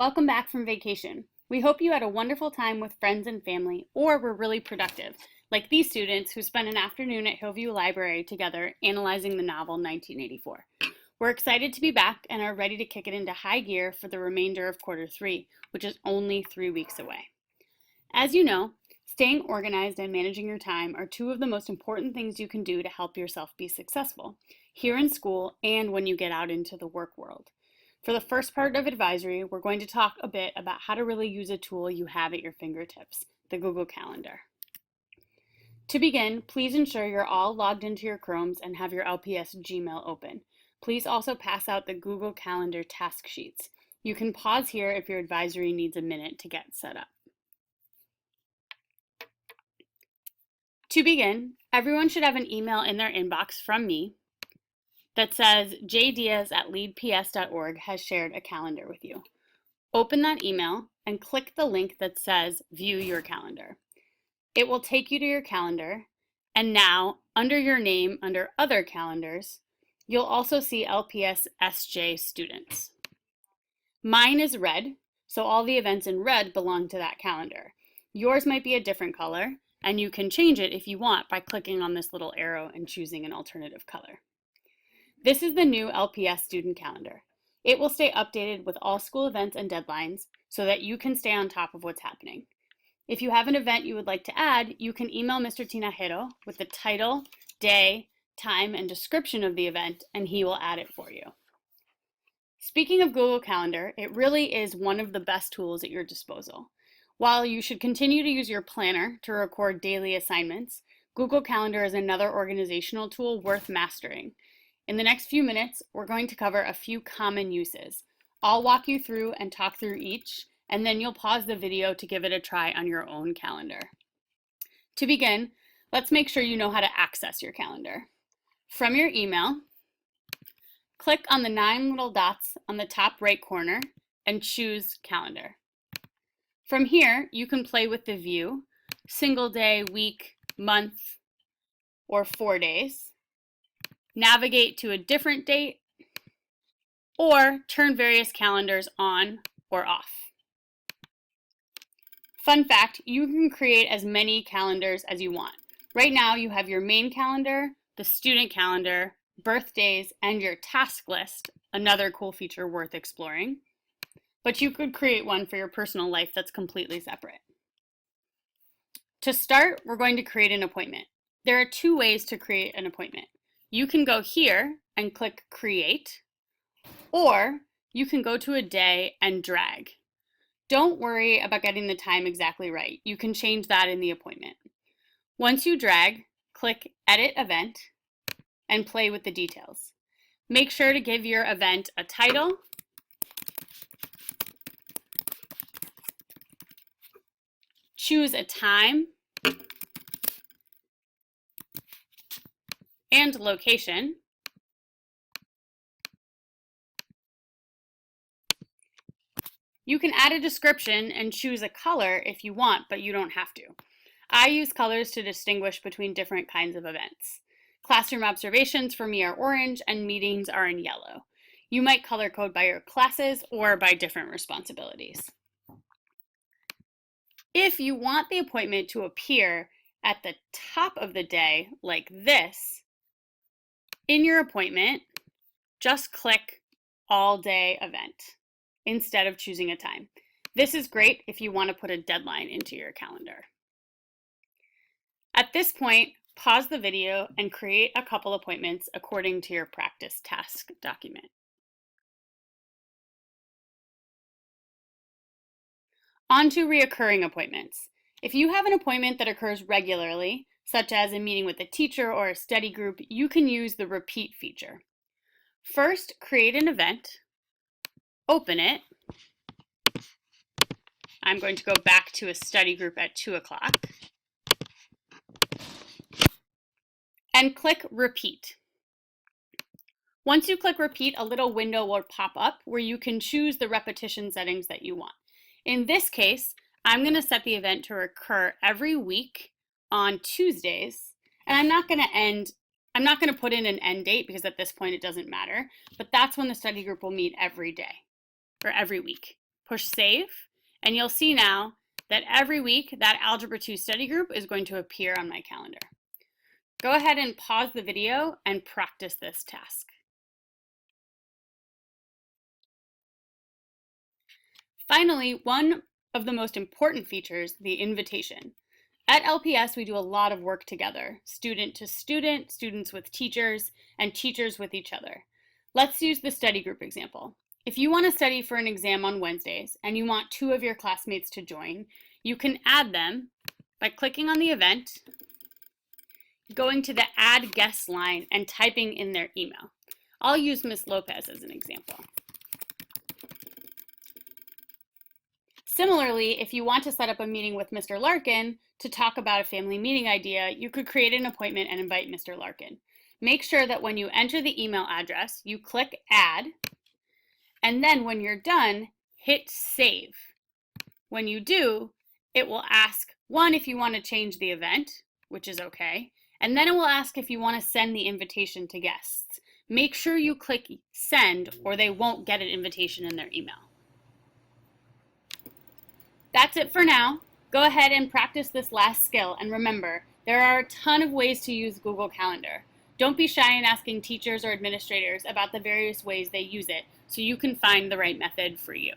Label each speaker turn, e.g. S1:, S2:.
S1: Welcome back from vacation. We hope you had a wonderful time with friends and family or were really productive, like these students who spent an afternoon at Hillview Library together analyzing the novel 1984. We're excited to be back and are ready to kick it into high gear for the remainder of quarter 3, which is only 3 weeks away. As you know, staying organized and managing your time are two of the most important things you can do to help yourself be successful, here in school and when you get out into the work world. For the first part of advisory, we're going to talk a bit about how to really use a tool you have at your fingertips, the Google Calendar. To begin, please ensure you're all logged into your Chromes and have your LPS Gmail open. Please also pass out the Google Calendar task sheets. You can pause here if your advisory needs a minute to get set up. To begin, everyone should have an email in their inbox from me that says jdiaz@leadps.org has shared a calendar with you. Open that email and click the link that says View Your Calendar. It will take you to your calendar, and now, under your name, under Other Calendars, you'll also see LPS SJ Students. Mine is red, so all the events in red belong to that calendar. Yours might be a different color, and you can change it if you want by clicking on this little arrow and choosing an alternative color. This is the new LPS student calendar. It will stay updated with all school events and deadlines so that you can stay on top of what's happening. If you have an event you would like to add, you can email Mr. Tinajero with the title, day, time, and description of the event, and he will add it for you. Speaking of Google Calendar, it really is one of the best tools at your disposal. While you should continue to use your planner to record daily assignments, Google Calendar is another organizational tool worth mastering. In the next few minutes, we're going to cover a few common uses. I'll walk you through and talk through each, and then you'll pause the video to give it a try on your own calendar. To begin, let's make sure you know how to access your calendar. From your email, click on the 9 little dots on the top right corner and choose Calendar. From here, you can play with the view, single day, week, month, or 4 days. Navigate to a different date, or turn various calendars on or off. Fun fact, you can create as many calendars as you want. Right now you have your main calendar, the student calendar, birthdays, and your task list, another cool feature worth exploring. But you could create one for your personal life that's completely separate. To start, we're going to create an appointment. There are 2 ways to create an appointment. You can go here and click Create, or you can go to a day and drag. Don't worry about getting the time exactly right. You can change that in the appointment. Once you drag, click Edit Event and play with the details. Make sure to give your event a title, choose a time, and location. You can add a description and choose a color if you want, but you don't have to. I use colors to distinguish between different kinds of events. Classroom observations for me are orange and meetings are in yellow. You might color code by your classes or by different responsibilities. If you want the appointment to appear at the top of the day like this, in your appointment, just click All Day Event instead of choosing a time. This is great if you want to put a deadline into your calendar. At this point, pause the video and create a couple appointments according to your practice task document. On to reoccurring appointments. If you have an appointment that occurs regularly, such as a meeting with a teacher or a study group, you can use the repeat feature. First, create an event, open it. I'm going to go back to a study group at 2 o'clock and click Repeat. Once you click Repeat, a little window will pop up where you can choose the repetition settings that you want. In this case, I'm going to set the event to occur every week on Tuesdays, and I'm not going to put in an end date because at this point it doesn't matter, but that's when the study group will meet every day or every week. push save, and you'll see now that every week that Algebra 2 study group is going to appear on my calendar. Go ahead and pause the video and practice this task. Finally, one of the most important features, the invitation. At LPS, we do a lot of work together, student to student, students with teachers, and teachers with each other. Let's use the study group example. If you want to study for an exam on Wednesdays and you want 2 of your classmates to join, you can add them by clicking on the event, going to the Add Guests line, and typing in their email. I'll use Ms. Lopez as an example. Similarly, if you want to set up a meeting with Mr. Larkin to talk about a family meeting idea, you could create an appointment and invite Mr. Larkin. Make sure that when you enter the email address, you click Add, and then when you're done, hit Save. When you do, it will ask, 1, if you want to change the event, which is okay, and then it will ask if you want to send the invitation to guests. Make sure you click Send or they won't get an invitation in their email. That's it for now. Go ahead and practice this last skill, and remember, there are a ton of ways to use Google Calendar. Don't be shy in asking teachers or administrators about the various ways they use it so you can find the right method for you.